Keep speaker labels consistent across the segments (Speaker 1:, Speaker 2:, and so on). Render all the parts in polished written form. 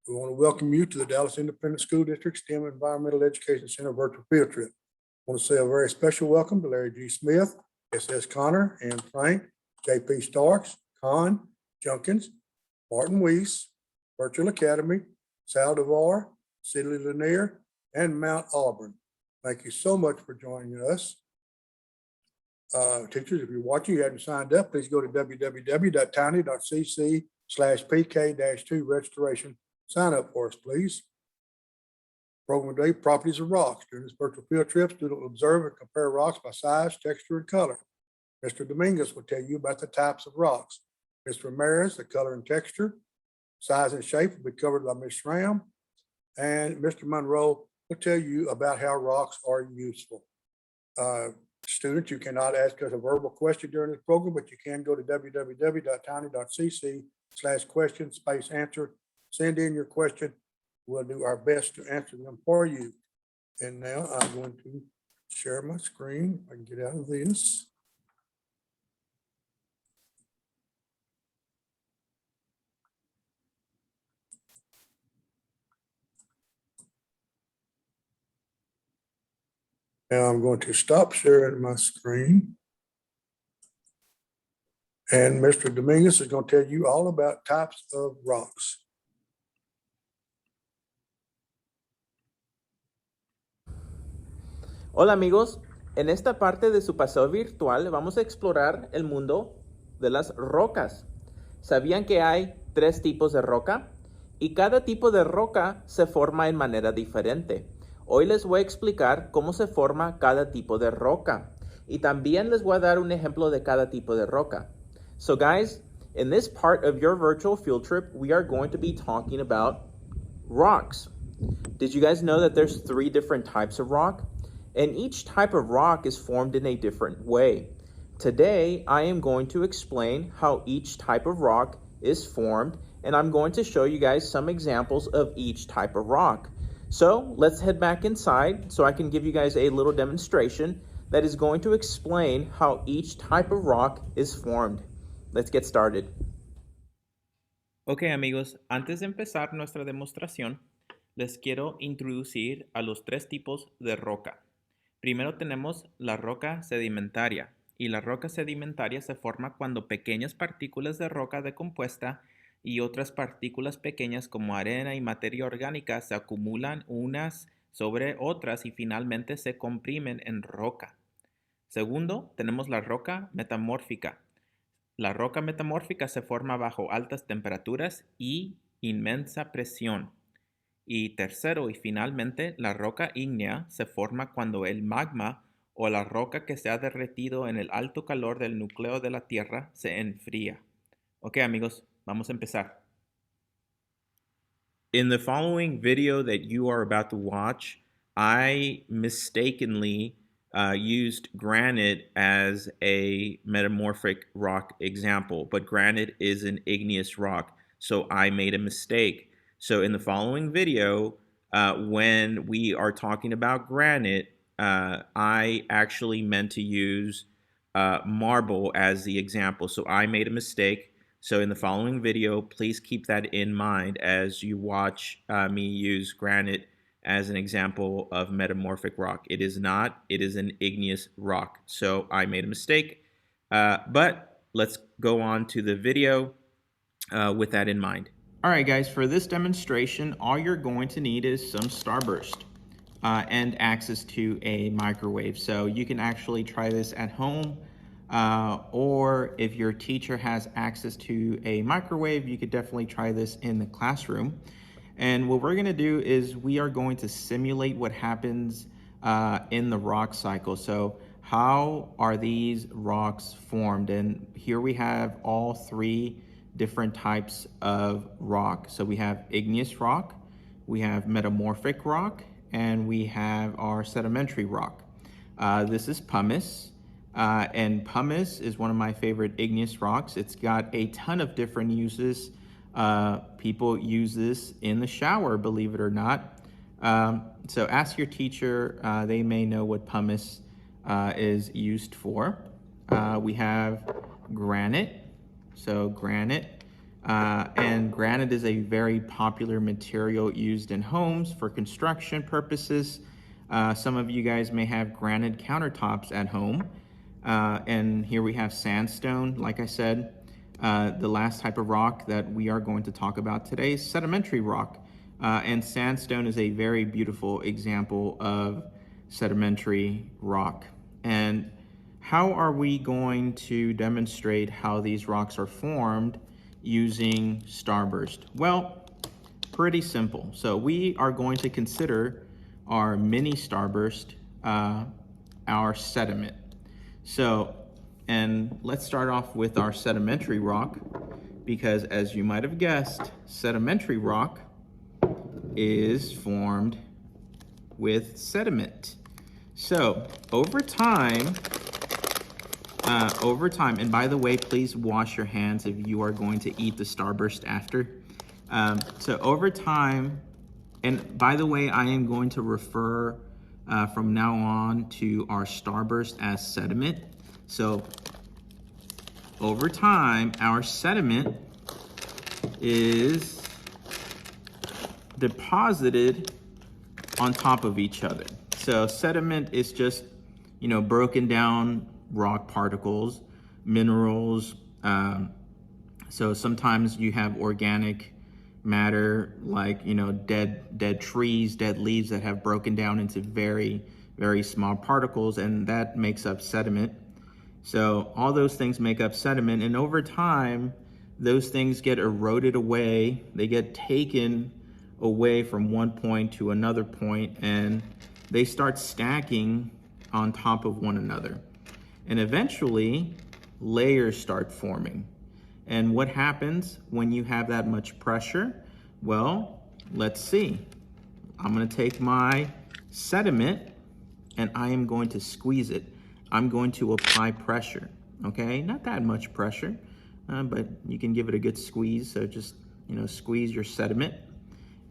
Speaker 1: We want to welcome you to the Dallas Independent School District STEM Environmental Education Center virtual field trip. I want to say a very special welcome to Larry G. Smith, S.S. Connor, Ann Frank, J.P. Starks, Con Junkins, Martin Weiss, Virtual Academy, Sal DeVar, Sidley Lanier, and Mount Auburn. Thank you so much for joining us. Teachers, if you're watching, you haven't signed up, please go to www.tiny.cc/pk-2 registration. Sign up for us, please. Program today, properties of rocks. During this virtual field trip, students will observe and compare rocks by size, texture, and color. Mr. Dominguez will tell you about the types of rocks. Mr. Ramirez, the color and texture, size and shape will be covered by Ms. Schramm. And Mr. Monroe will tell you about how rocks are useful. Students, you cannot ask us a verbal question during this program, but you can go to www.tiny.cc/question-answer. Send in your question. We'll do our best to answer them for you. And now I'm going to share my screen. I can get out of this. Now I'm going to stop sharing my screen. And Mr. Dominguez is going to tell you all about types of rocks.
Speaker 2: Hola amigos, en esta parte de su paseo virtual vamos a explorar el mundo de las rocas. ¿Sabían que hay 3 tipos de roca? Y cada tipo de roca se forma en manera diferente. Hoy les voy a explicar cómo se forma cada tipo de roca. Y también les voy a dar un ejemplo de cada tipo de roca. So guys, in this part of your virtual field trip, we are going to be talking about rocks. Did you guys know that there's 3 different types of rock? And each type of rock is formed in a different way. Today, I am going to explain how each type of rock is formed, and I'm going to show you guys some examples of each type of rock. So let's head back inside so I can give you guys a little demonstration that is going to explain how each type of rock is formed. Let's get started. Ok amigos, antes de empezar nuestra demostración, les quiero introducir a los 3 tipos de roca. Primero tenemos la roca sedimentaria, y la roca sedimentaria se forma cuando pequeñas partículas de roca decompuesta y otras partículas pequeñas como arena y materia orgánica se acumulan unas sobre otras y finalmente se comprimen en roca. Segundo, tenemos la roca metamórfica. La roca metamórfica se forma bajo altas temperaturas y inmensa presión. Y tercero y finalmente, la roca ígnea se forma cuando el magma o la roca que se ha derretido en el alto calor del núcleo de la Tierra se enfría. Ok amigos, vamos a empezar. In the following video that you are about to watch, I mistakenly used granite as a metamorphic rock example, but granite is an igneous rock, so I made a mistake. So in the following video, when we are talking about granite, I actually meant to use marble as the example. So I made a mistake. So in the following video, please keep that in mind as you watch me use granite as an example of metamorphic rock. It is not, it is an igneous rock. So I made a mistake, but let's go on to the video with that in mind. All right, guys, for this demonstration, all you're going to need is some Starburst and access to a microwave. So you can actually try this at home, or if your teacher has access to a microwave, you could definitely try this in the classroom. And what we're gonna do is we are going to simulate what happens in the rock cycle. So how are these rocks formed? And here we have all 3 different types of rock. So we have igneous rock, we have metamorphic rock, and we have our sedimentary rock. This is pumice, and pumice is one of my favorite igneous rocks. It's got a ton of different uses. People use this in the shower, believe it or not. So ask your teacher, they may know what pumice is used for. We have granite. So granite, And granite is a very popular material used in homes for construction purposes. Some of you guys may have granite countertops at home. And here we have sandstone. Like I said, the last type of rock that we are going to talk about today is sedimentary rock. And sandstone is a very beautiful example of sedimentary rock. And how are we going to demonstrate how these rocks are formed using starburst? Well, pretty simple. So we are going to consider our mini starburst our sediment. So, and let's start off with our sedimentary rock, because as you might have guessed, sedimentary rock is formed with sediment. So over time, and by the way, please wash your hands if you are going to eat the starburst after. So over time, and by the way, I am going to refer from now on to our starburst as sediment. So over time, our sediment is deposited on top of each other. So sediment is just, broken down rock particles, minerals. So sometimes you have organic matter, like, dead trees, dead leaves that have broken down into very, very small particles, and that makes up sediment. So all those things make up sediment, and over time, those things get eroded away. They get taken away from one point to another point, and they start stacking on top of one another. And eventually, layers start forming. And what happens when you have that much pressure? Well, let's see. I'm gonna take my sediment and I am going to squeeze it. I'm going to apply pressure, okay? Not that much pressure, but you can give it a good squeeze. So just, squeeze your sediment.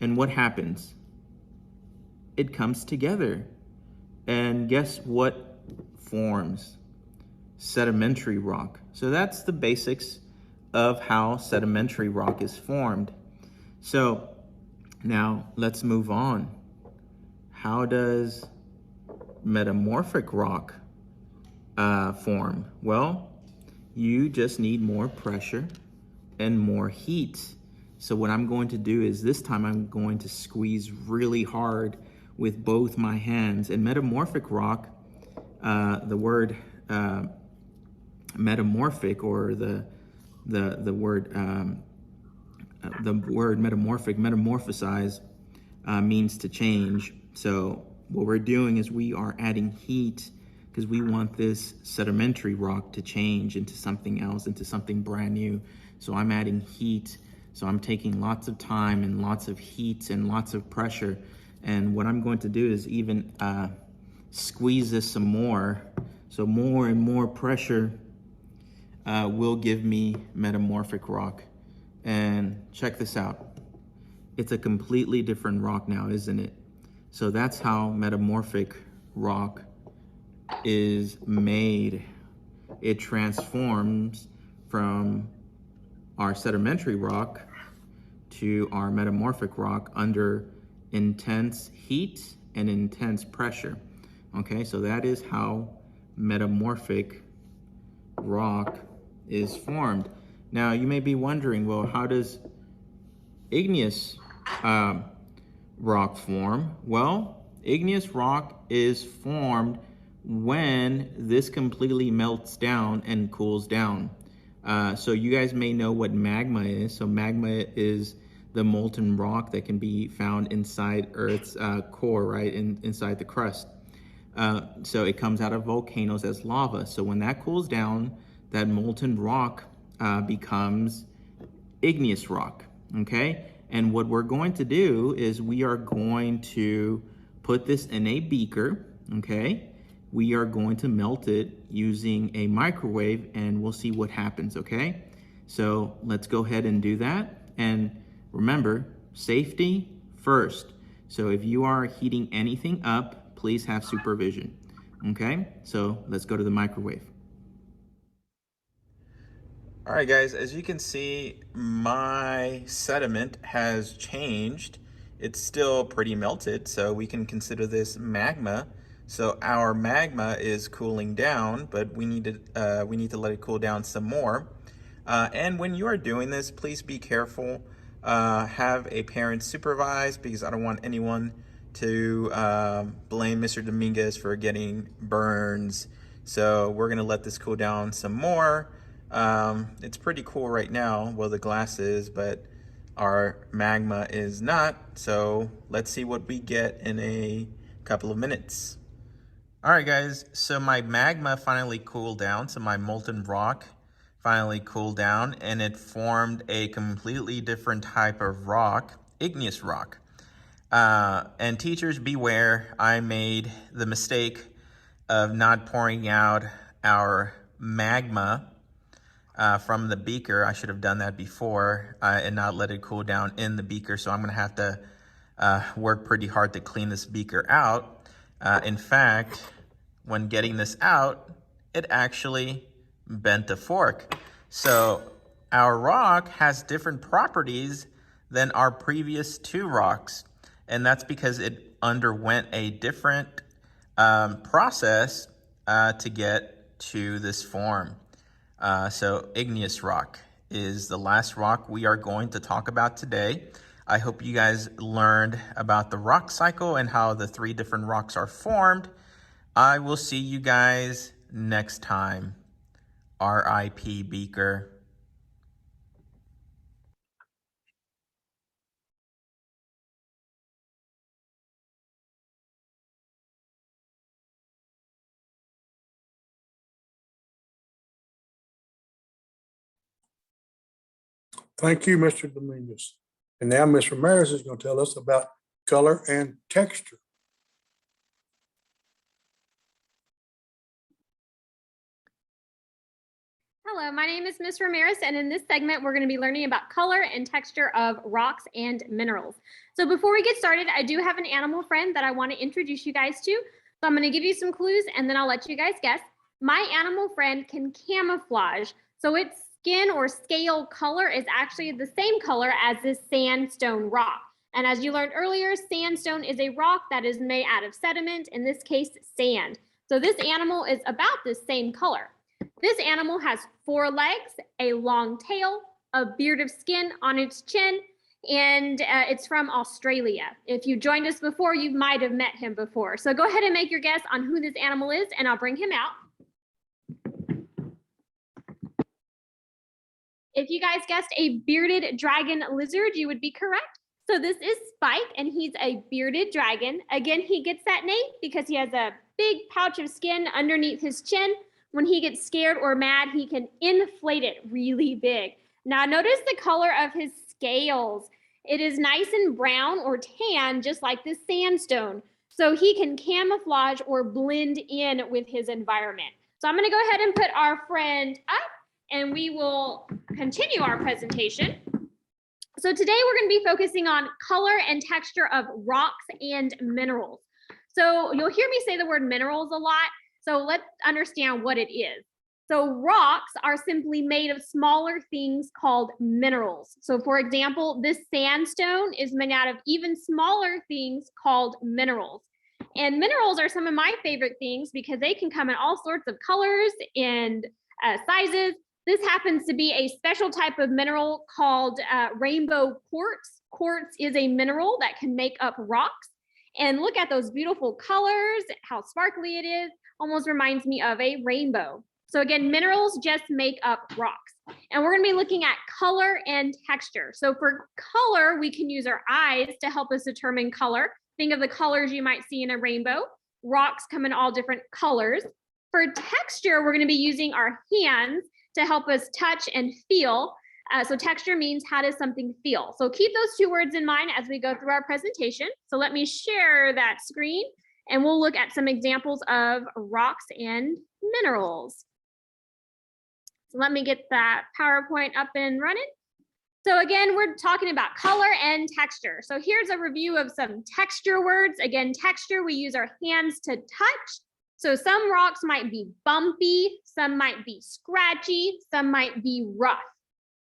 Speaker 2: And what happens? It comes together. And guess what forms? Sedimentary rock. So that's the basics of how sedimentary rock is formed. So now let's move on. How does metamorphic rock form? Well, you just need more pressure and more heat. So what I'm going to do is this time I'm going to squeeze really hard with both my hands. And metamorphic rock, the word metamorphic, or the word metamorphic, metamorphosize, means to change. So what we're doing is we are adding heat because we want this sedimentary rock to change into something else, into something brand new. So I'm adding heat. So I'm taking lots of time and lots of heat and lots of pressure. And what I'm going to do is even squeeze this some more. So more and more pressure will give me metamorphic rock. And check this out. It's a completely different rock now, isn't it? So that's how metamorphic rock is made. It transforms from our sedimentary rock to our metamorphic rock under intense heat and intense pressure. Okay, so that is how metamorphic rock is formed. Now you may be wondering, well, how does igneous rock form? Well, igneous rock is formed when this completely melts down and cools down. So you guys may know what magma is. So magma is the molten rock that can be found inside Earth's core, right, inside the crust. So it comes out of volcanoes as lava. So when that cools down, that molten rock becomes igneous rock, okay? And what we're going to do is we are going to put this in a beaker, okay? We are going to melt it using a microwave and we'll see what happens, okay? So let's go ahead and do that. And remember, safety first. So if you are heating anything up, please have supervision, okay? So let's go to the microwave. All right, guys, as you can see, my sediment has changed. It's still pretty melted, so we can consider this magma. So our magma is cooling down, but we need to let it cool down some more. And when you are doing this, please be careful. Have a parent supervise, because I don't want anyone to blame Mr. Dominguez for getting burns. So we're gonna let this cool down some more. It's pretty cool right now, well, the glass is, but our magma is not. So let's see what we get in a couple of minutes. All right, guys, so my magma finally cooled down. So my molten rock finally cooled down, and it formed a completely different type of rock, igneous rock. And teachers, beware, I made the mistake of not pouring out our magma from the beaker. I should have done that before and not let it cool down in the beaker. So I'm gonna have to work pretty hard to clean this beaker out. In fact, when getting this out, it actually bent a fork. So our rock has different properties than our previous two rocks. And that's because it underwent a different process to get to this form. So igneous rock is the last rock we are going to talk about today. I hope you guys learned about the rock cycle and how the three different rocks are formed. I will see you guys next time. R.I.P. Beaker.
Speaker 1: Thank you, Mr. Dominguez. And now Ms. Ramirez is going to tell us about color and texture.
Speaker 3: Hello, my name is Ms. Ramirez, and in this segment, we're going to be learning about color and texture of rocks and minerals. So before we get started, I do have an animal friend that I want to introduce you guys to. So I'm going to give you some clues, and then I'll let you guys guess. My animal friend can camouflage, so its skin or scale color is actually the same color as this sandstone rock. And as you learned earlier, sandstone is a rock that is made out of sediment, in this case, sand. So this animal is about the same color. This animal has 4 legs, a long tail, a beard of skin on its chin, and it's from Australia. If you joined us before, you might have met him before. So go ahead and make your guess on who this animal is, and I'll bring him out. If you guys guessed a bearded dragon lizard, you would be correct. So this is Spike, and he's a bearded dragon. Again, he gets that name because he has a big pouch of skin underneath his chin. When he gets scared or mad, he can inflate it really big. Now notice the color of his scales. It is nice and brown or tan, just like this sandstone. So he can camouflage or blend in with his environment. So I'm going to go ahead and put our friend up, and we will continue our presentation. So today we're going to be focusing on color and texture of rocks and minerals. So you'll hear me say the word minerals a lot. So let's understand what it is. So rocks are simply made of smaller things called minerals. So for example, this sandstone is made out of even smaller things called minerals. And minerals are some of my favorite things because they can come in all sorts of colors and sizes. This happens to be a special type of mineral called rainbow quartz. Quartz is a mineral that can make up rocks. And look at those beautiful colors, how sparkly it is. Almost reminds me of a rainbow. So again, minerals just make up rocks. And we're going to be looking at color and texture. So for color, we can use our eyes to help us determine color. Think of the colors you might see in a rainbow. Rocks come in all different colors. For texture, we're going to be using our hands to help us touch and feel. So texture means how does something feel? So keep those 2 words in mind as we go through our presentation. So let me share that screen, and we'll look at some examples of rocks and minerals. So let me get that PowerPoint up and running. So again, we're talking about color and texture. So here's a review of some texture words. Again, texture, we use our hands to touch. So some rocks might be bumpy, some might be scratchy, some might be rough.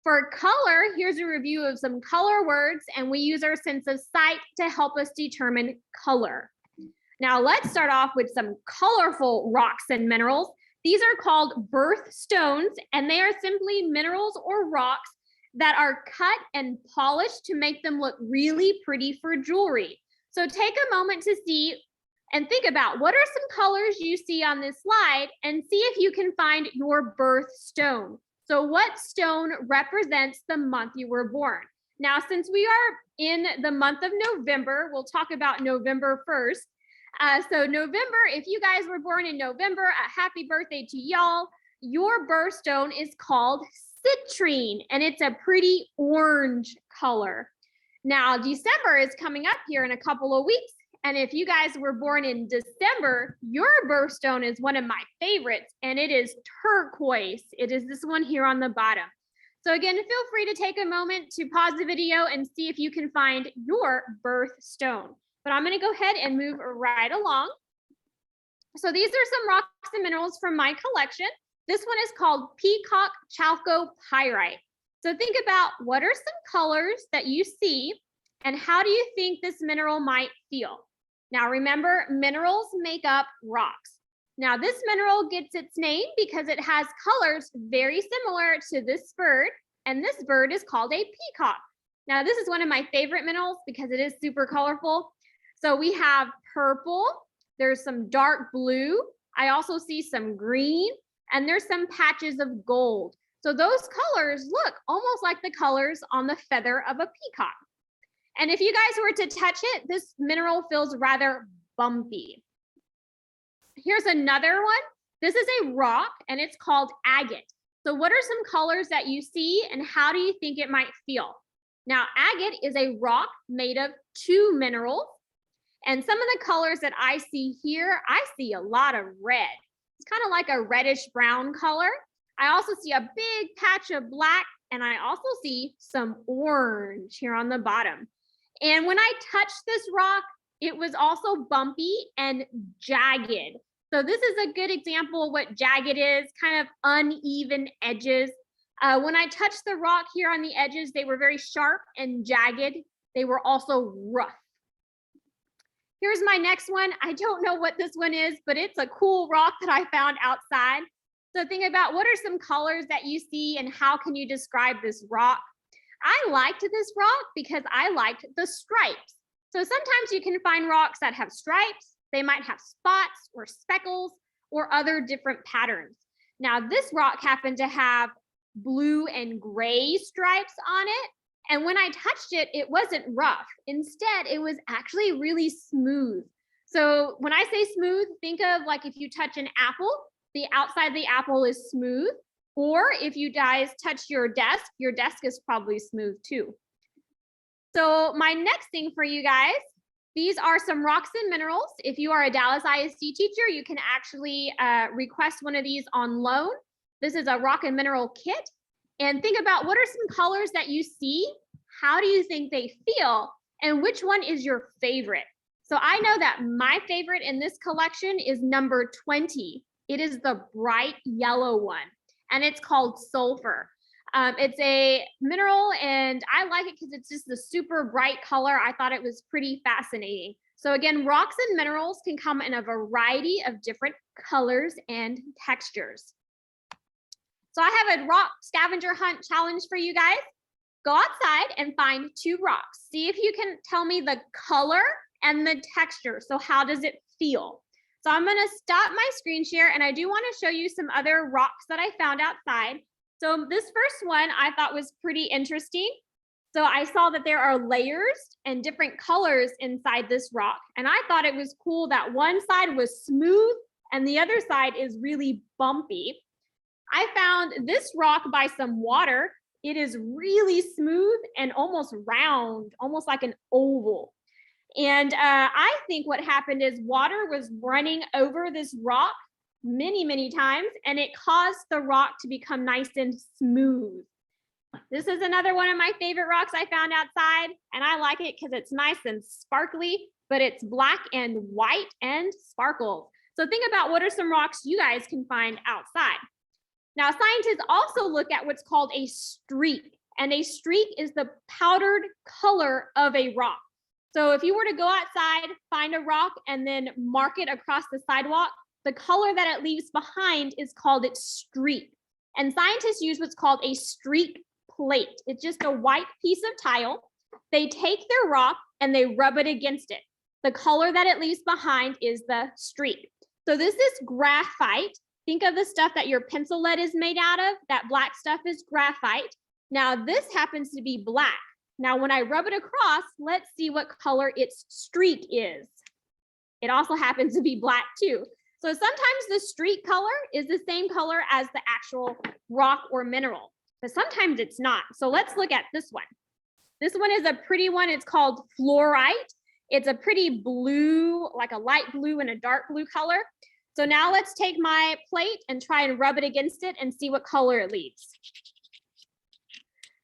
Speaker 3: For color, here's a review of some color words, and we use our sense of sight to help us determine color. Now let's start off with some colorful rocks and minerals. These are called birthstones, and they are simply minerals or rocks that are cut and polished to make them look really pretty for jewelry. So take a moment to see and think about what are some colors you see on this slide and see if you can find your birthstone. So what stone represents the month you were born? Now, since we are in the month of November, we'll talk about November first. So November, if you guys were born in November, a happy birthday to y'all. Your birthstone is called citrine, and it's a pretty orange color. Now, December is coming up here in a couple of weeks. And if you guys were born in December, your birthstone is one of my favorites, and it is turquoise. It is this one here on the bottom. So again, feel free to take a moment to pause the video and see if you can find your birthstone. But I'm going to go ahead and move right along. So these are some rocks and minerals from my collection. This one is called peacock chalcopyrite. So think about what are some colors that you see and how do you think this mineral might feel? Now remember, minerals make up rocks. Now this mineral gets its name because it has colors very similar to this bird, and this bird is called a peacock. Now this is one of my favorite minerals because it is super colorful. So we have purple, there's some dark blue, I also see some green, and there's some patches of gold. So those colors look almost like the colors on the feather of a peacock. And if you guys were to touch it, this mineral feels rather bumpy. Here's another one. This is a rock and it's called agate. So what are some colors that you see and how do you think it might feel? Now, agate is a rock made of two minerals. And some of the colors that I see here, I see a lot of red. It's kind of like a reddish brown color. I also see a big patch of black, and I also see some orange here on the bottom. And when I touched this rock, it was also bumpy and jagged. So this is a good example of what jagged is, kind of uneven edges. When I touched the rock here on the edges, they were very sharp and jagged. They were also rough. Here's my next one. I don't know what this one is, but it's a cool rock that I found outside. So think about what are some colors that you see and how can you describe this rock? I liked this rock because I liked the stripes. So sometimes you can find rocks that have stripes. They might have spots or speckles or other different patterns. Now this rock happened to have blue and gray stripes on it. And when I touched it, it wasn't rough. Instead, it was actually really smooth. So when I say smooth, think of like if you touch an apple, the outside of the apple is smooth. Or if you guys touch your desk is probably smooth too. So my next thing for you guys, these are some rocks and minerals. If you are a Dallas ISD teacher, you can actually request one of these on loan. This is a rock and mineral kit. And think about what are some colors that you see? How do you think they feel? And which one is your favorite? So I know that my favorite in this collection is number 20. It is the bright yellow one, and it's called sulfur. It's a mineral, and I like it because it's just the super bright color. I thought it was pretty fascinating. So again, rocks and minerals can come in a variety of different colors and textures. So I have a rock scavenger hunt challenge for you guys. Go outside and find two rocks. See if you can tell me the color and the texture. So how does it feel? So I'm gonna stop my screen share, and I do wanna show you some other rocks that I found outside. So this first one I thought was pretty interesting. So I saw that there are layers and different colors inside this rock. And I thought it was cool that one side was smooth and the other side is really bumpy. I found this rock by some water. It is really smooth and almost round, almost like an oval. And I think what happened is water was running over this rock many, many times, and it caused the rock to become nice and smooth. This is another one of my favorite rocks I found outside, and I like it because it's nice and sparkly, but it's black and white and sparkles. So think about what are some rocks you guys can find outside. Now, scientists also look at what's called a streak, and a streak is the powdered color of a rock. So if you were to go outside, find a rock, and then mark it across the sidewalk, the color that it leaves behind is called its streak. And scientists use what's called a streak plate. It's just a white piece of tile. They take their rock and they rub it against it. The color that it leaves behind is the streak. So this is graphite. Think of the stuff that your pencil lead is made out of. That black stuff is graphite. Now this happens to be black. Now when I rub it across, let's see what color its streak is. It also happens to be black too. So sometimes the streak color is the same color as the actual rock or mineral, but sometimes it's not. So let's look at this one. This one is a pretty one. It's called fluorite. It's a pretty blue, like a light blue and a dark blue color. So now let's take my plate and try and rub it against it and see what color it leaves.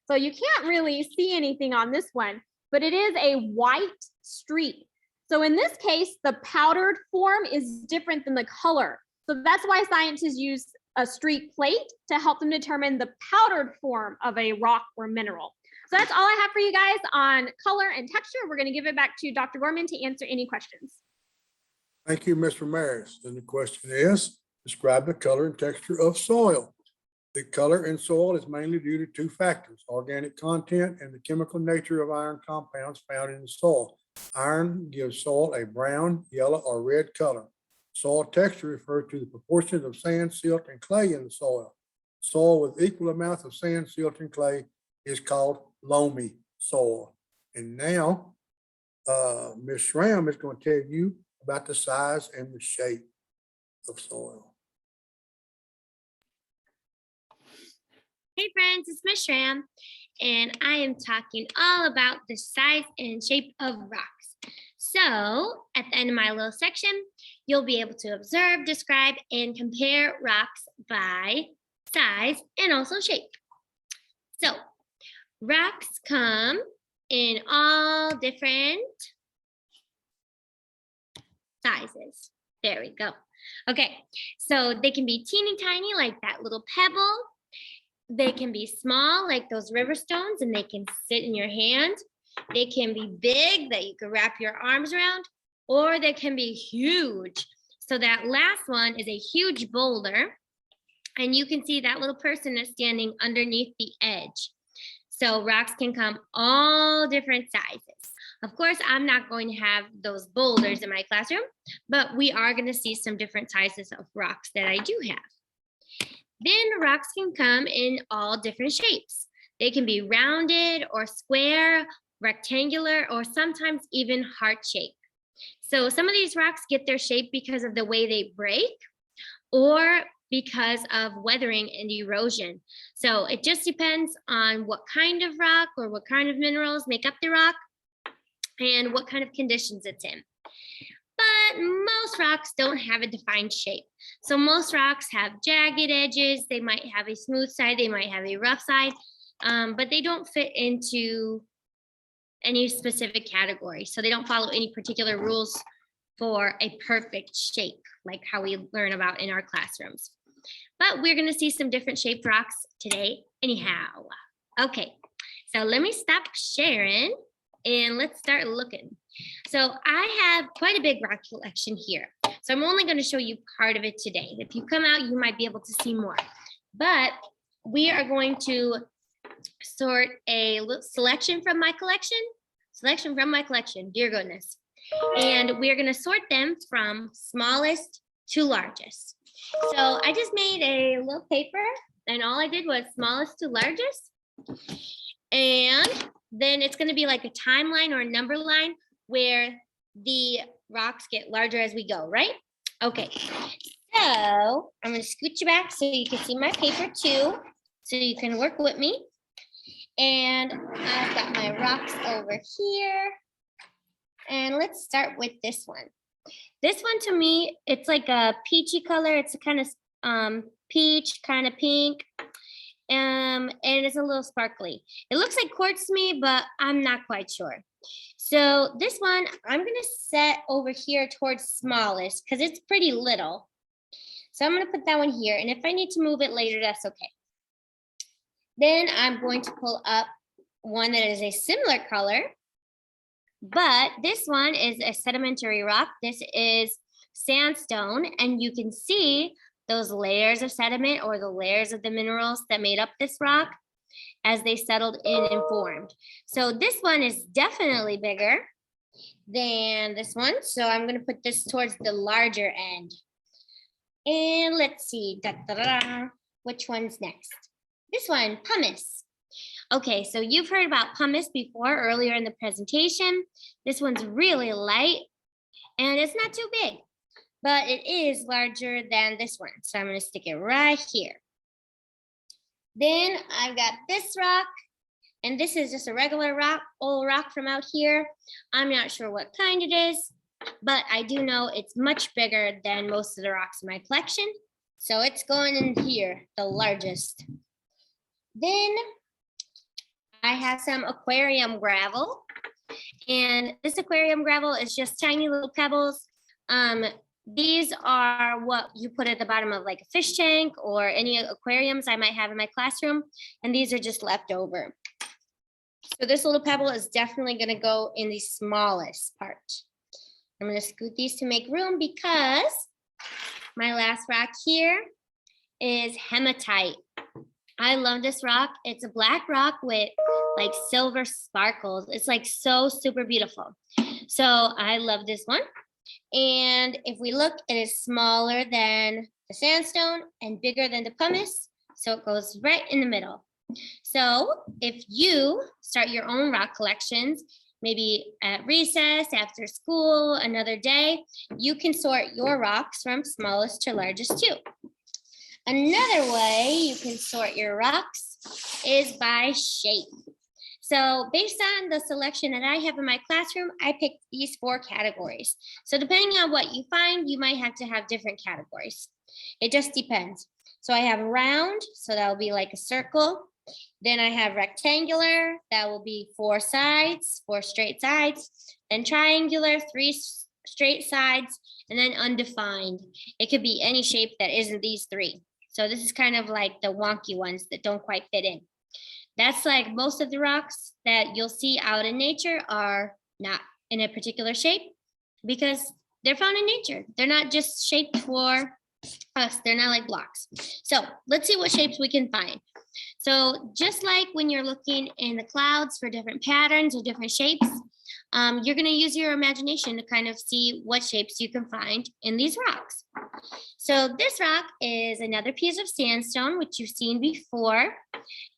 Speaker 3: So you can't really see anything on this one, but it is a white streak. So in this case, the powdered form is different than the color. So that's why scientists use a streak plate to help them determine the powdered form of a rock or mineral. So that's all I have for you guys on color and texture. We're going to give it back to Dr. Gorman to answer any questions.
Speaker 1: Thank you, Mr. Maris. Then the question is, describe the color and texture of soil. The color in soil is mainly due to two factors, organic content and the chemical nature of iron compounds found in the soil. Iron gives soil a brown, yellow, or red color. Soil texture refers to the proportions of sand, silt, and clay in the soil. Soil with equal amounts of sand, silt, and clay is called loamy soil. And now, Ms. Schramm is going to tell you about the size and the shape of soil.
Speaker 4: Hey friends, it's Miss Schramm, and I am talking all about the size and shape of rocks. So at the end of my little section, you'll be able to observe, describe, and compare rocks by size and also shape. So rocks come in all different sizes. There we go. Okay, so they can be teeny tiny like that little pebble. They can be small like those river stones and they can sit in your hand. They can be big that you can wrap your arms around, or they can be huge. So that last one is a huge boulder, and you can see that little person is standing underneath the edge. So rocks can come all different sizes. Of course, I'm not going to have those boulders in my classroom, but we are going to see some different sizes of rocks that I do have. Then rocks can come in all different shapes. They can be rounded or square, rectangular, or sometimes even heart shaped. So some of these rocks get their shape because of the way they break or because of weathering and erosion. So it just depends on what kind of rock or what kind of minerals make up the rock and what kind of conditions it's in. But most rocks don't have a defined shape. So most rocks have jagged edges. They might have a smooth side. They might have a rough side, but they don't fit into any specific category. So they don't follow any particular rules for a perfect shape, like how we learn about in our classrooms. But we're going to see some different shaped rocks today anyhow. Okay, so let me stop sharing and let's start looking. So I have quite a big rock collection here. So I'm only going to show you part of it today. If you come out, you might be able to see more. But we are going to sort a selection from my collection, dear goodness. And we're going to sort them from smallest to largest. So I just made a little paper and all I did was smallest to largest. And then it's going to be like a timeline or a number line where the rocks get larger as we go, right? Okay, so I'm going to scoot you back so you can see my paper too, so you can work with me. And I've got my rocks over here. And let's start with this one. This one to me, it's like a peachy color. It's a kind of peach, kind of pink. And it's a little sparkly. It looks like quartz to me, but I'm not quite sure. So this one, I'm gonna set over here towards smallest because it's pretty little. So I'm gonna put that one here. And if I need to move it later, that's okay. Then I'm going to pull up one that is a similar color, but this one is a sedimentary rock. This is sandstone, and you can see those layers of sediment or the layers of the minerals that made up this rock as they settled in and formed. So this one is definitely bigger than this one. So I'm going to put this towards the larger end. And let's see, which one's next? This one, pumice. Okay, so you've heard about pumice before earlier in the presentation. This one's really light and it's not too big, but it is larger than this one. So I'm going to stick it right here. Then I've got this rock, and this is just a regular rock, old rock from out here. I'm not sure what kind it is, but I do know it's much bigger than most of the rocks in my collection. So it's going in here, the largest. Then I have some aquarium gravel, and this aquarium gravel is just tiny little pebbles. These are what you put at the bottom of like a fish tank or any aquariums I might have in my classroom. And these are just left over. So this little pebble is definitely going to go in the smallest part. I'm going to scoot these to make room because my last rock here is hematite. I love this rock. It's a black rock with like silver sparkles. It's like so super beautiful. So I love this one. And if we look, it is smaller than the sandstone and bigger than the pumice. So it goes right in the middle. So if you start your own rock collections, maybe at recess, after school, another day, you can sort your rocks from smallest to largest too. Another way you can sort your rocks is by shape. So based on the selection that I have in my classroom, I picked these 4 categories. So depending on what you find, you might have to have different categories. It just depends. So I have round, so that will be like a circle. Then I have rectangular, that will be 4 sides, 4 straight sides. Then triangular, 3 straight sides, and then undefined. It could be any shape that isn't these 3. So this is kind of like the wonky ones that don't quite fit in. That's like most of the rocks that you'll see out in nature are not in a particular shape because they're found in nature. They're not just shaped for us. They're not like blocks. So let's see what shapes we can find. So just like when you're looking in the clouds for different patterns or different shapes, you're going to use your imagination to kind of see what shapes you can find in these rocks. So this rock is another piece of sandstone, which you've seen before.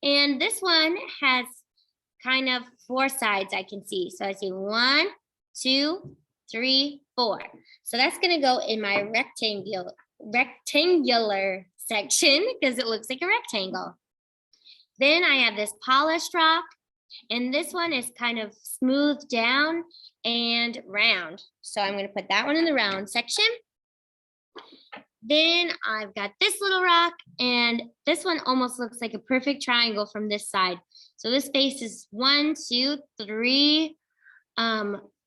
Speaker 4: And this one has kind of 4 sides I can see. So I see 1, 2, 3, 4. So that's going to go in my rectangular section because it looks like a rectangle. Then I have this polished rock, and this one is kind of smoothed down and round. So I'm going to put that one in the round section. Then I've got this little rock, and this one almost looks like a perfect triangle from this side. So this face is 1, 2, 3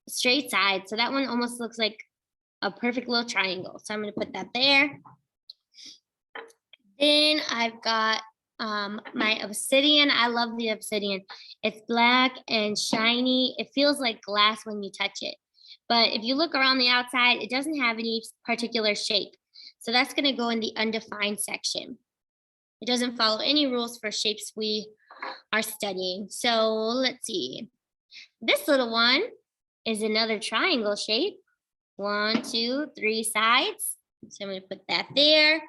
Speaker 4: straight sides. So that one almost looks like a perfect little triangle. So I'm going to put that there. Then I've got my obsidian. I love the obsidian. It's black and shiny. It feels like glass when you touch it. But if you look around the outside, it doesn't have any particular shape. So that's going to go in the undefined section. It doesn't follow any rules for shapes we are studying. So let's see. This little one is another triangle shape. 1, 2, 3 sides. So I'm going to put that there.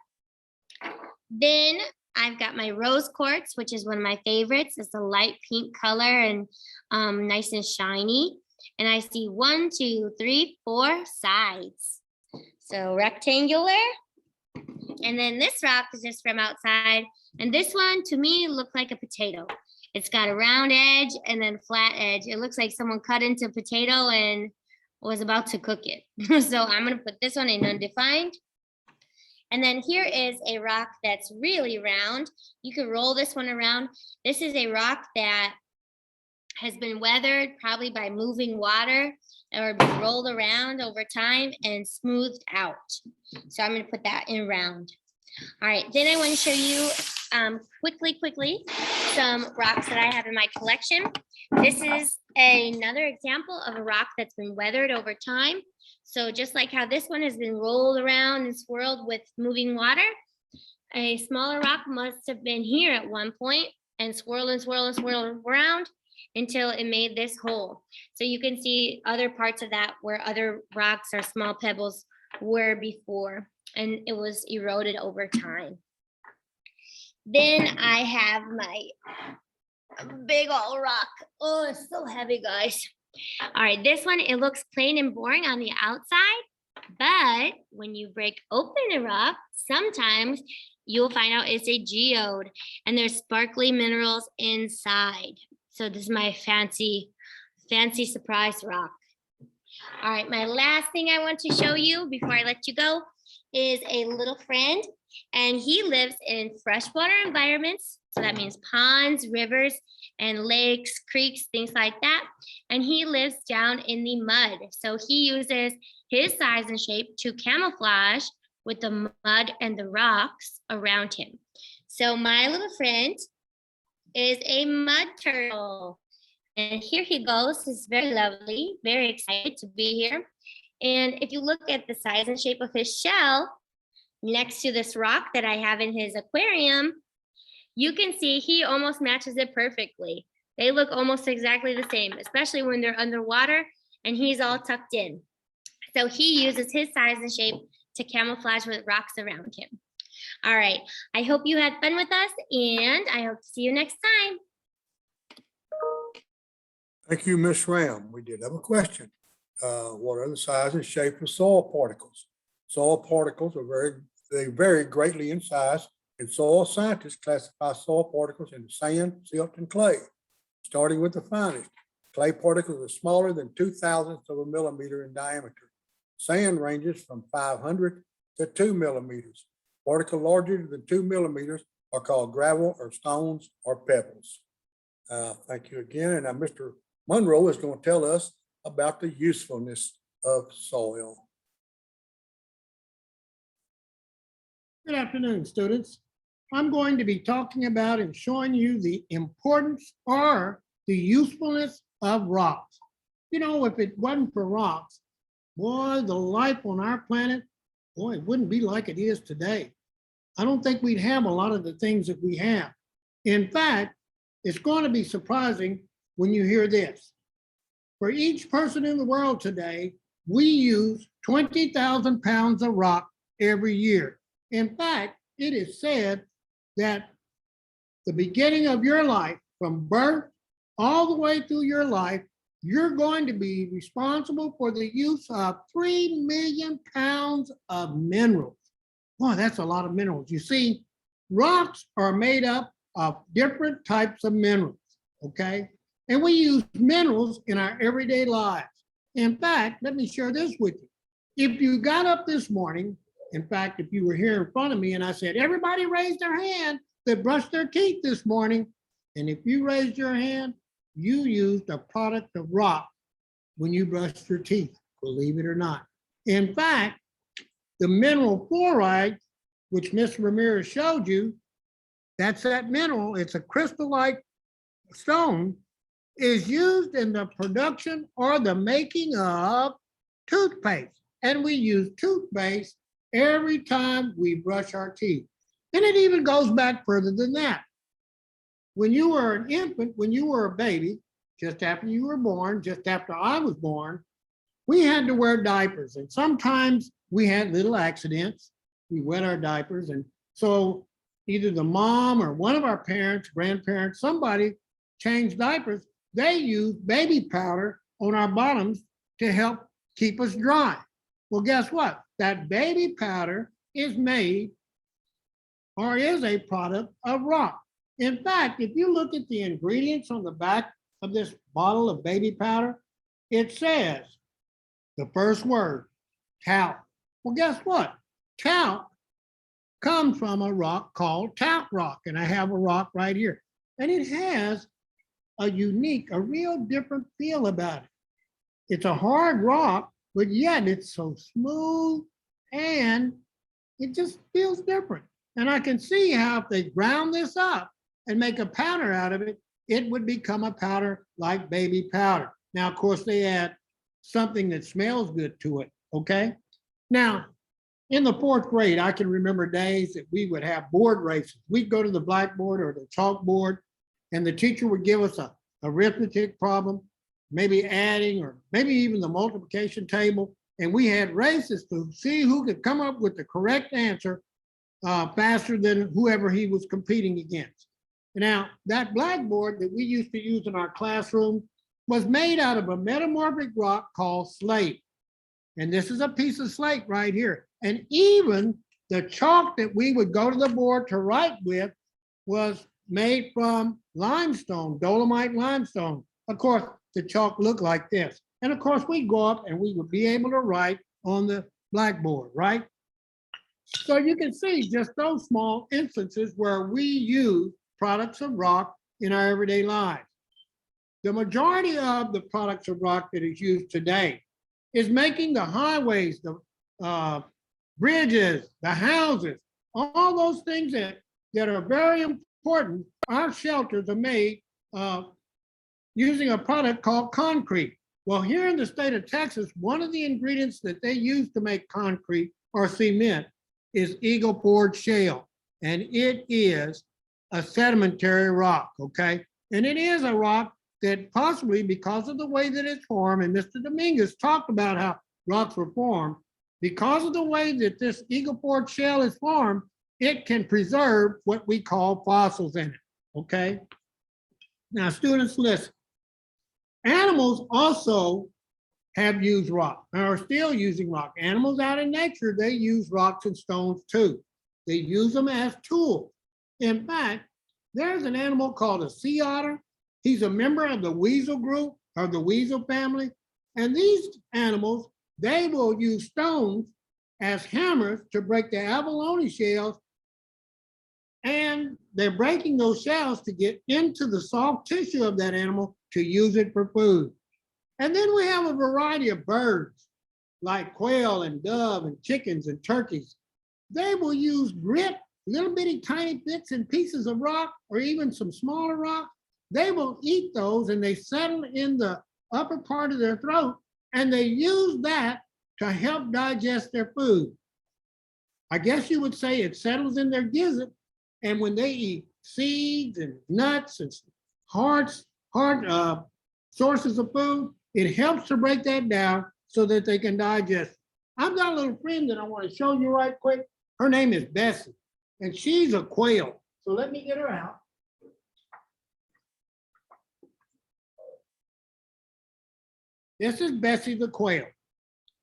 Speaker 4: Then I've got my rose quartz, which is one of my favorites. It's a light pink color and nice and shiny. And I see 1, 2, 3, 4 sides. So rectangular. And then this rock is just from outside. And this one to me looked like a potato. It's got a round edge and then flat edge. It looks like someone cut into a potato and was about to cook it. So I'm going to put this one in undefined. And then here is a rock that's really round. You could roll this one around. This is a rock that has been weathered probably by moving water or been rolled around over time and smoothed out. So I'm going to put that in round. All right, then I want to show you quickly some rocks that I have in my collection. This is another example of a rock that's been weathered over time. So just like how this one has been rolled around and swirled with moving water, a smaller rock must have been here at one point and swirled and swirled and swirled around until it made this hole. So you can see other parts of that where other rocks or small pebbles were before, and it was eroded over time. Then I have my big old rock. Oh, it's so heavy, guys. All right, this one, it looks plain and boring on the outside, but when you break open a rock, sometimes you'll find out it's a geode and there's sparkly minerals inside. So this is my fancy surprise rock. All right, my last thing I want to show you before I let you go is a little friend, and he lives in freshwater environments. So that means ponds, rivers, and lakes, creeks, things like that. And he lives down in the mud. So he uses his size and shape to camouflage with the mud and the rocks around him. So my little friend is a mud turtle. And here he goes. He's very lovely, very excited to be here. And if you look at the size and shape of his shell next to this rock that I have in his aquarium, you can see he almost matches it perfectly. They look almost exactly the same, especially when they're underwater and he's all tucked in. So he uses his size and shape to camouflage with rocks around him. All right, I hope you had fun with us, and I hope to see you next time.
Speaker 1: Thank you, Ms. Ram. We did have a question. What are the size and shape of soil particles? Soil particles they vary greatly in size, and soil scientists classify soil particles into sand, silt, and clay. Starting with the finest, clay particles are smaller than 0.002 of a millimeter in diameter. Sand ranges from 500 to 2 millimeters. Particles larger than 2 millimeters are called gravel or stones or pebbles. Thank you again. And now Mr. Monroe is going to tell us about the usefulness of soil.
Speaker 5: Good afternoon, students. I'm going to be talking about and showing you the importance or the usefulness of rocks. You know, if it wasn't for rocks, boy, the life on our planet, boy, it wouldn't be like it is today. I don't think we'd have a lot of the things that we have. In fact, it's going to be surprising when you hear this. For each person in the world today, we use 20,000 pounds of rock every year. In fact, it is said that the beginning of your life, from birth all the way through your life, you're going to be responsible for the use of 3 million pounds of minerals. Boy, that's a lot of minerals. You see, rocks are made up of different types of minerals, okay? And we use minerals in our everyday lives. In fact, let me share this with you. If you got up this morning, in fact, if you were here in front of me and I said, everybody raised their hand that brushed their teeth this morning, and if you raised your hand, you used a product of rock when you brushed your teeth, believe it or not. In fact, the mineral fluoride, which Ms. Ramirez showed you, that's that mineral, it's a crystal-like stone, is used in the production or the making of toothpaste. And we use toothpaste every time we brush our teeth. And it even goes back further than that. When you were an infant, when you were a baby, just after you were born, just after I was born, we had to wear diapers. And sometimes we had little accidents. We wet our diapers. And so either the mom or one of our parents, grandparents, somebody changed diapers. They used baby powder on our bottoms to help keep us dry. Well, guess what? That baby powder is made or is a product of rock. In fact, if you look at the ingredients on the back of this bottle of baby powder, it says the first word, talc. Well, guess what? Talc comes from a rock called talc rock, and I have a rock right here. And it has a real different feel about it. It's a hard rock, but yet it's so smooth and it just feels different. And I can see how if they ground this up and make a powder out of it, it would become a powder like baby powder. Now, of course, they add something that smells good to it, okay? Now, in the 4th grade, I can remember days that we would have board races. We'd go to the blackboard or the chalkboard, and the teacher would give us a arithmetic problem, maybe adding or maybe even the multiplication table. And we had races to see who could come up with the correct answer faster than whoever he was competing against. Now, that blackboard that we used to use in our classroom was made out of a metamorphic rock called slate. And this is a piece of slate right here. And even the chalk that we would go to the board to write with was made from limestone, dolomite limestone. Of course, the chalk looked like this. And of course, we'd go up and we would be able to write on the blackboard, right? So you can see just those small instances where we use products of rock in our everyday lives. The majority of the products of rock that is used today is making the highways, the bridges, the houses, all those things that are very important. Our shelters are made using a product called concrete. Well, here in the state of Texas, one of the ingredients that they use to make concrete or cement is eagle poured shale. And it is a sedimentary rock, okay? And it is a rock that possibly because of the way that it's formed, and Mr. Dominguez talked about how rocks were formed, because of the way that this eagle poured shale is formed, it can preserve what we call fossils in it, okay? Now, students, listen. Animals also have used rock, and are still using rock. Animals out in nature, they use rocks and stones too. They use them as tools. In fact, there's an animal called a sea otter. He's a member of the weasel group, or the weasel family. And these animals, they will use stones as hammers to break the abalone shells. And they're breaking those shells to get into the soft tissue of that animal to use it for food. And then we have a variety of birds like quail and dove and chickens and turkeys. They will use grit, little bitty tiny bits and pieces of rock, or even some smaller rock. They will eat those and they settle in the upper part of their throat, and they use that to help digest their food. I guess you would say it settles in their gizzard, and when they eat seeds and nuts and hard sources of food, it helps to break that down so that they can digest. I've got a little friend that I want to show you right quick. Her name is Bessie, and she's a quail. So let me get her out. This is Bessie the quail.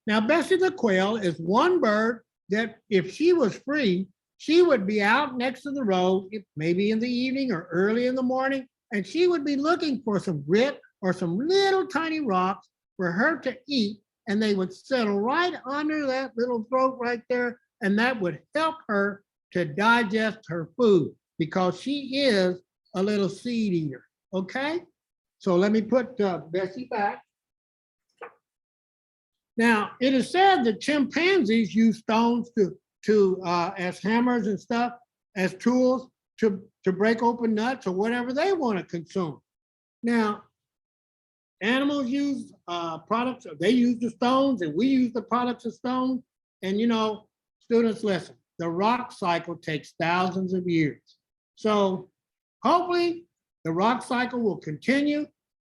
Speaker 5: Now, Bessie the quail is one bird that if she was free, she would be out next to the road, maybe in the evening or early in the morning, and she would be looking for some grit or some little tiny rocks for her to eat, and they would settle right under that little throat right there, and that would help her to digest her food because she is a little seed eater, okay? So let me put Bessie back. Now, it is said that chimpanzees use stones as hammers and stuff, as tools to break open nuts or whatever they want to consume. Now, animals use products, they use the stones and we use the products of stone. And you know, students, listen, the rock cycle takes thousands of years. So hopefully the rock cycle will continue,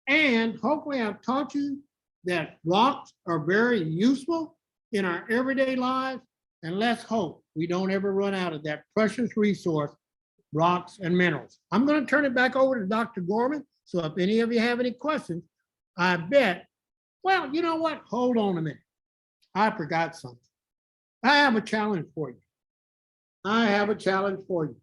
Speaker 5: and hopefully I've taught you that rocks are very useful in our everyday lives, and let's hope we don't ever run out of that precious resource, rocks and minerals. I'm going to turn it back over to Dr. Gorman, so if any of you have any questions, I bet, well, you know what? Hold on a minute. I forgot something. I have a challenge for you. I have a challenge for you.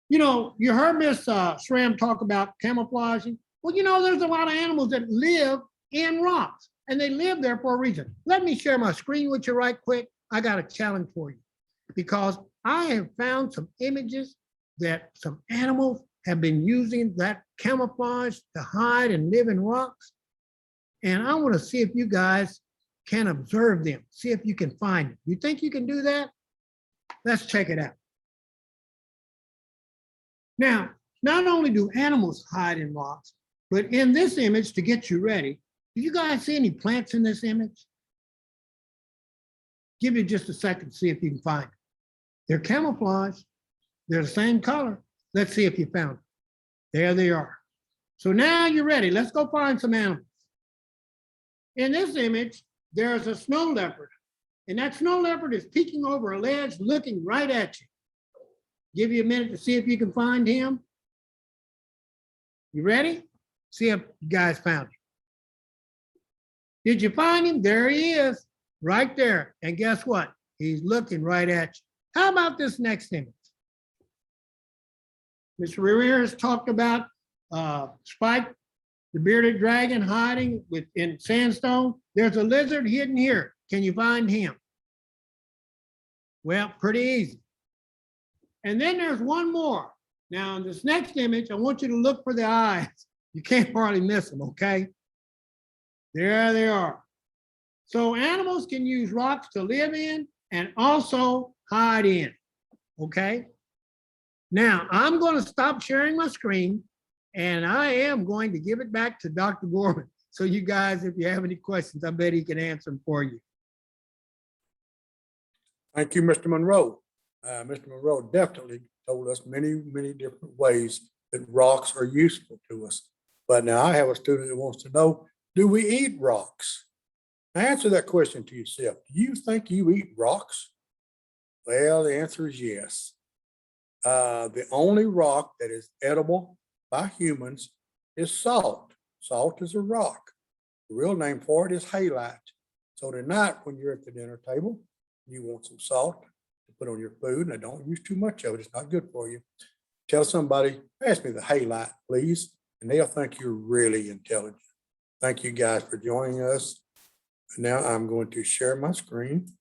Speaker 5: You know, you heard Miss Schramm talk about camouflaging. Well, you know, there's a lot of animals that live in rocks, and they live there for a reason. Let me share my screen with you right quick. I got a challenge for you because I have found some images that some animals have been using that camouflage to hide and live in rocks. And I want to see if you guys can observe them, see if you can find them. You think you can do that? Let's check it out. Now, not only do animals hide in rocks, but in this image, to get you ready, do you guys see any plants in this image? Give you just a second to see if you can find them. They're camouflaged. They're the same color. Let's see if you found them. There they are. So now you're ready. Let's go find some animals. In this image, there's a snow leopard, and that snow leopard is peeking over a ledge, looking right at you. Give you a minute to see if you can find him. You ready? See if you guys found him. Did you find him? There he is, right there. And guess what? He's looking right at you. How about this next image? Mr. Ramirez talked about Spike, the bearded dragon hiding in sandstone. There's a lizard hidden here. Can you find him? Well, pretty easy. And then there's one more. Now in this next image, I want you to look for the eyes. You can't hardly miss them, okay? There they are. So animals can use rocks to live in and also hide in, okay? Now I'm going to stop sharing my screen, and I am going to give it back to Dr. Gorman. So you guys, if you have any questions, I bet he can answer them for you.
Speaker 1: Thank you, Mr. Monroe. Mr. Monroe definitely told us many, many different ways that rocks are useful to us. But now I have a student that wants to know, do we eat rocks? Now answer that question to yourself. Do you think you eat rocks? Well, the answer is yes. The only rock that is edible by humans is salt. Salt is a rock. The real name for it is halite. So tonight, when you're at the dinner table, you want some salt to put on your food, and don't use too much of it. It's not good for you. Tell somebody, pass me the halite, please, and they'll think you're really intelligent. Thank you guys for joining us. Now I'm going to share my screen.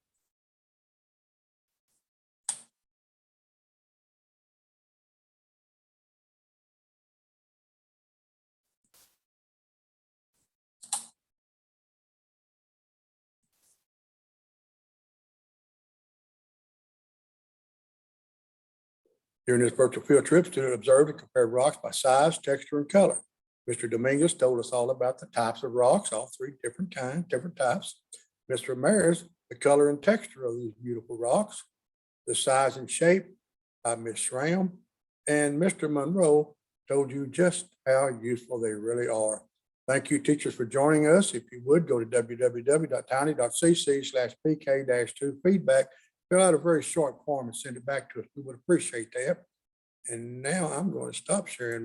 Speaker 1: During this virtual field trip, students observed and compared rocks by size, texture, and color. Mr. Dominguez told us all about the types of rocks, all three different kinds, different types. Mr. Ramirez, the color and texture of these beautiful rocks, the size and shape by Ms. Schramm, and Mr. Monroe told you just how useful they really are. Thank you, teachers, for joining us. If you would, go to www.tiny.cc/pk-2 feedback. Fill out a very short form and send it back to us. We would appreciate that. And now I'm going to stop sharing my